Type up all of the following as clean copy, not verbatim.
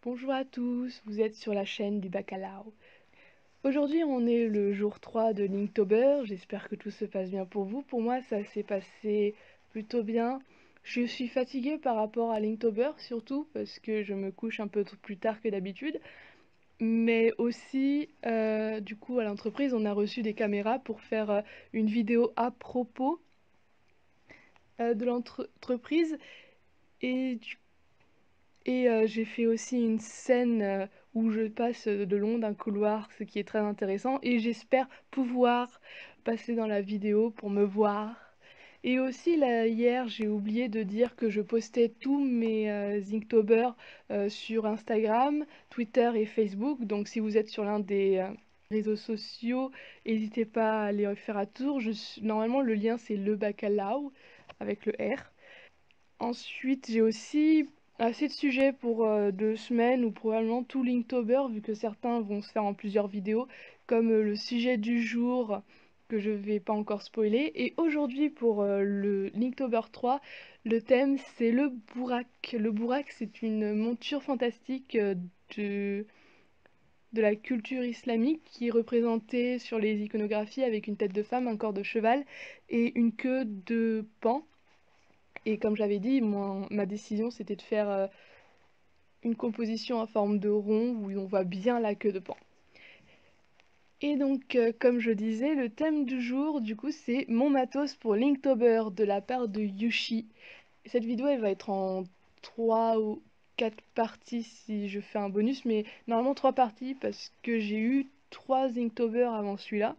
Bonjour à tous, vous êtes sur la chaîne du Bacalao. Aujourd'hui on est le jour 3 de Linktober, j'espère que tout se passe bien pour vous. Pour moi ça s'est passé plutôt bien. Je suis fatiguée par rapport à Linktober surtout parce que je me couche un peu plus tard que d'habitude. Mais aussi du coup à l'entreprise on a reçu des caméras pour faire une vidéo à propos de l'entreprise et j'ai fait aussi une scène où je passe de long d'un couloir, ce qui est très intéressant, et j'espère pouvoir passer dans la vidéo pour me voir. Et aussi là, hier, j'ai oublié de dire que je postais tous mes Inktober sur Instagram, Twitter et Facebook. Donc si vous êtes sur l'un des réseaux sociaux, n'hésitez pas à aller faire un tour. Normalement, le lien c'est le Bacalao avec le R. Ensuite, j'ai aussi assez de sujets pour 2 semaines ou probablement tout Linktober, vu que certains vont se faire en plusieurs vidéos, comme le sujet du jour que je vais pas encore spoiler. Et aujourd'hui, pour le Linktober 3, le thème c'est le Bourak. Le Bourak, c'est une monture fantastique de, de la culture islamique qui est représentée sur les iconographies avec une tête de femme, un corps de cheval et une queue de paon. Et comme j'avais dit, ma décision c'était de faire une composition en forme de rond où on voit bien la queue de paon. Et donc, comme je disais, le thème du jour, du coup, c'est mon matos pour Linktober de la part de Yushi. Cette vidéo, elle va être en 3 ou 4 parties si je fais un bonus, mais normalement 3 parties parce que j'ai eu 3 Inktober avant celui-là.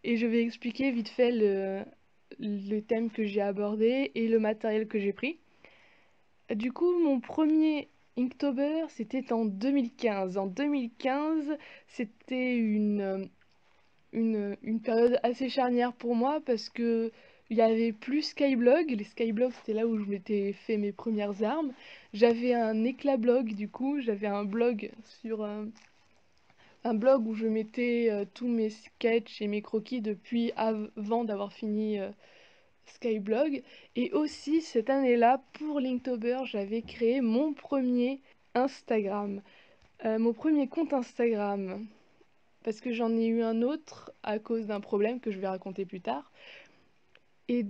Et je vais expliquer vite fait le thème que j'ai abordé et le matériel que j'ai pris. Du coup, mon premier Inktober, c'était en 2015. En 2015, c'était une période assez charnière pour moi parce que il y avait plus Skyblog. Les Skyblogs, c'était là où je m'étais fait mes premières armes. J'avais un éclat blog, du coup, j'avais un blog sur un blog où je mettais tous mes sketchs et mes croquis depuis avant d'avoir fini Skyblog. Et aussi, cette année-là, pour Linktober, j'avais créé mon premier Instagram. Mon premier compte Instagram. Parce que j'en ai eu un autre à cause d'un problème que je vais raconter plus tard. Et,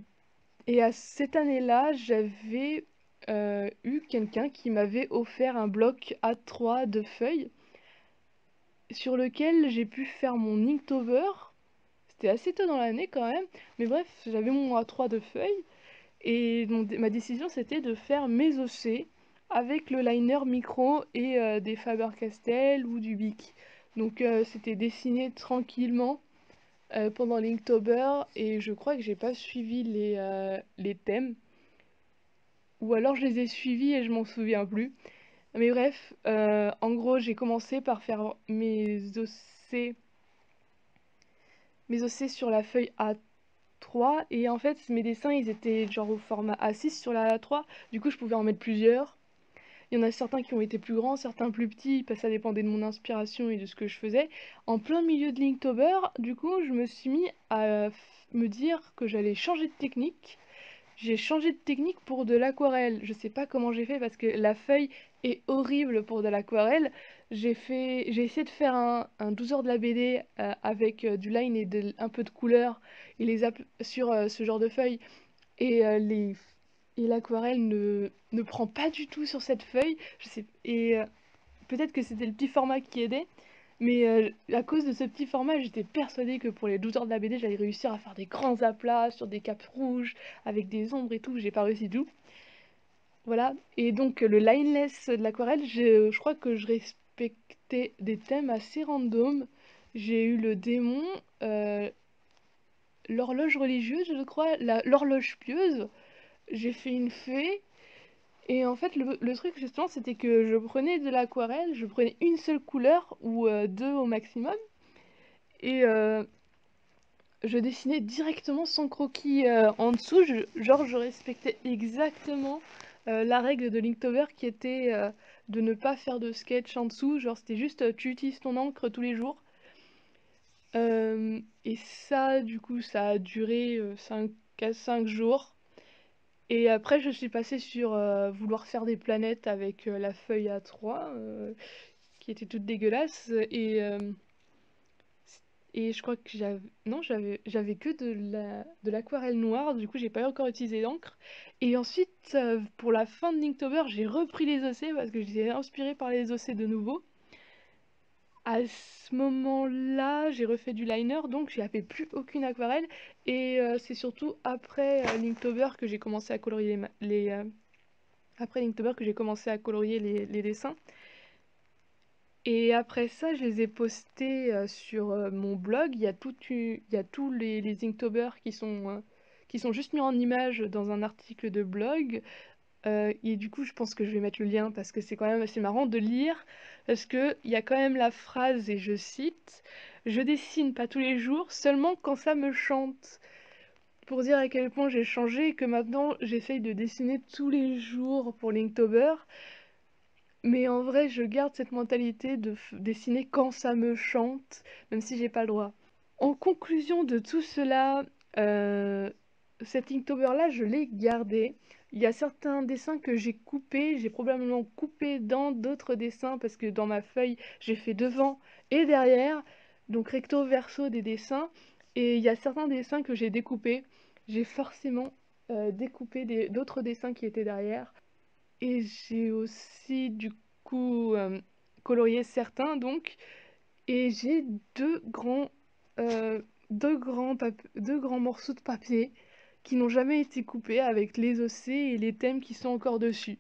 et à cette année-là, j'avais eu quelqu'un qui m'avait offert un bloc A3 de feuilles sur lequel j'ai pu faire mon Inktober. C'était assez tôt dans l'année quand même. Mais bref, j'avais mon A3 de feuilles. Et ma décision c'était de faire mes OC avec le liner micro et des Faber-Castell ou du Bic. Donc c'était dessiné tranquillement pendant l'Inktober et je crois que j'ai pas suivi les thèmes. Ou alors je les ai suivis et je m'en souviens plus. Mais bref, en gros j'ai commencé par faire mes OC sur la feuille A3 et en fait mes dessins ils étaient genre au format A6 sur la A3, du coup je pouvais en mettre plusieurs. Il y en a certains qui ont été plus grands, certains plus petits, parce que ça dépendait de mon inspiration et de ce que je faisais. En plein milieu de Linktober, du coup je me suis mis à me dire que j'allais changer de technique. J'ai changé de technique pour de l'aquarelle. Je sais pas comment j'ai fait parce que la feuille est horrible pour de l'aquarelle. J'ai essayé de faire un 12 heures de la BD avec du line et un peu de couleur et sur ce genre de feuille. Et l'aquarelle ne prend pas du tout sur cette feuille. Je sais, et peut-être que c'était le petit format qui aidait. Mais à cause de ce petit format, j'étais persuadée que pour les 12 heures de la BD, j'allais réussir à faire des grands aplats sur des capes rouges, avec des ombres et tout. J'ai pas réussi du tout. Voilà. Et donc, le lineless de l'aquarelle, je crois que je respectais des thèmes assez random. J'ai eu le démon, euh, l'horloge religieuse, je crois, l'horloge pieuse. J'ai fait une fée. Et en fait, le truc justement, c'était que je prenais de l'aquarelle, je prenais une seule couleur ou deux au maximum. Et je dessinais directement sans croquis en dessous. Genre, je respectais exactement la règle de Linktober qui était de ne pas faire de sketch en dessous. Genre, c'était juste tu utilises ton encre tous les jours. Et ça, du coup, ça a duré 5 jours. Et après, je suis passée sur vouloir faire des planètes avec la feuille A3, qui était toute dégueulasse. Et je crois que j'avais... Non, j'avais que de l'aquarelle noire, du coup j'ai pas encore utilisé d'encre. Et ensuite, pour la fin de Linktober, j'ai repris les OC parce que j'étais inspirée par les OC de nouveau. À ce moment-là, j'ai refait du liner, donc j'ai fait plus aucune aquarelle. Et c'est surtout après Linktober que j'ai commencé à colorier après Linktober que j'ai commencé à colorier les dessins. Et après ça, je les ai postés sur mon blog. Il y a tous les Inktober qui sont juste mis en image dans un article de blog. Et du coup, je pense que je vais mettre le lien parce que c'est quand même assez marrant de lire. Parce qu'il y a quand même la phrase, et je cite, «Je dessine pas tous les jours, seulement quand ça me chante». Pour dire à quel point j'ai changé et que maintenant j'essaye de dessiner tous les jours pour l'Inktober. Mais en vrai, je garde cette mentalité de dessiner quand ça me chante, même si j'ai pas le droit. En conclusion de tout cela, cet Inktober-là, je l'ai gardé. Il y a certains dessins que j'ai coupés, j'ai probablement coupé dans d'autres dessins parce que dans ma feuille, j'ai fait devant et derrière, donc recto verso des dessins. Et il y a certains dessins que j'ai découpés. J'ai forcément découpé d'autres dessins qui étaient derrière. Et j'ai aussi du coup colorié certains donc. Et j'ai euh, deux grands morceaux de papier qui n'ont jamais été coupés avec les OC et les thèmes qui sont encore dessus.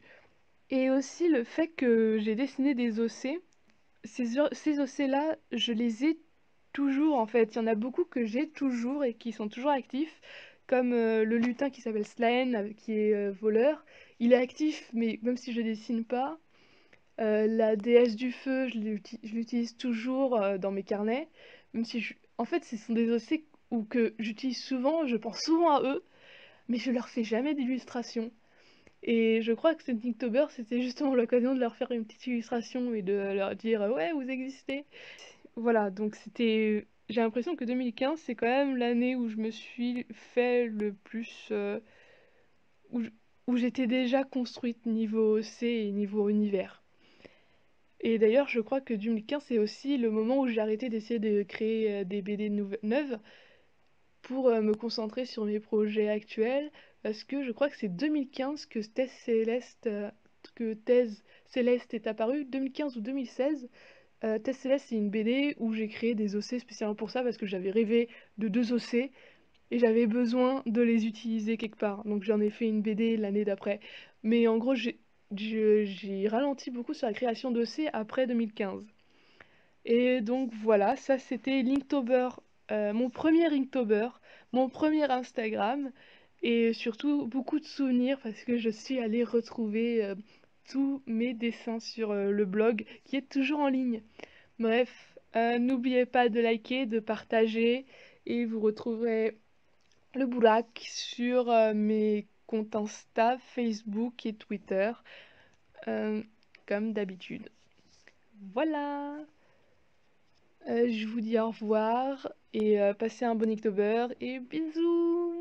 Et aussi le fait que j'ai dessiné des OC, ces OC-là, je les ai toujours en fait. Il y en a beaucoup que j'ai toujours et qui sont toujours actifs, comme le lutin qui s'appelle Slaen, qui est voleur. Il est actif, mais même si je dessine pas, la déesse du feu, je l'utilise toujours dans mes carnets, même si en fait, ce sont des OC ou que j'utilise souvent, je pense souvent à eux, mais je leur fais jamais d'illustration. Et je crois que cet Inktober, c'était justement l'occasion de leur faire une petite illustration et de leur dire ouais, vous existez. Voilà, donc c'était. J'ai l'impression que 2015, c'est quand même l'année où je me suis fait le plus. Où j- où j'étais déjà construite niveau OC et niveau univers. Et d'ailleurs, je crois que 2015, c'est aussi le moment où j'ai arrêté d'essayer de créer des BD neuves pour me concentrer sur mes projets actuels, parce que je crois que c'est 2015 que Thèse Céleste est apparue, 2015 ou 2016. Thèse Céleste, c'est une BD où j'ai créé des OC spécialement pour ça, parce que j'avais rêvé de deux OC et j'avais besoin de les utiliser quelque part. Donc j'en ai fait une BD l'année d'après. Mais en gros, j'ai ralenti beaucoup sur la création d'OC après 2015. Et donc voilà, ça c'était Linktober, mon premier Linktober, mon premier Instagram, et surtout beaucoup de souvenirs parce que je suis allée retrouver tous mes dessins sur le blog qui est toujours en ligne. Bref, n'oubliez pas de liker, de partager, et vous retrouverez le Bourak sur mes comptes Insta, Facebook et Twitter, euh, comme d'habitude. Voilà! Je vous dis au revoir et passez un bon October et bisous!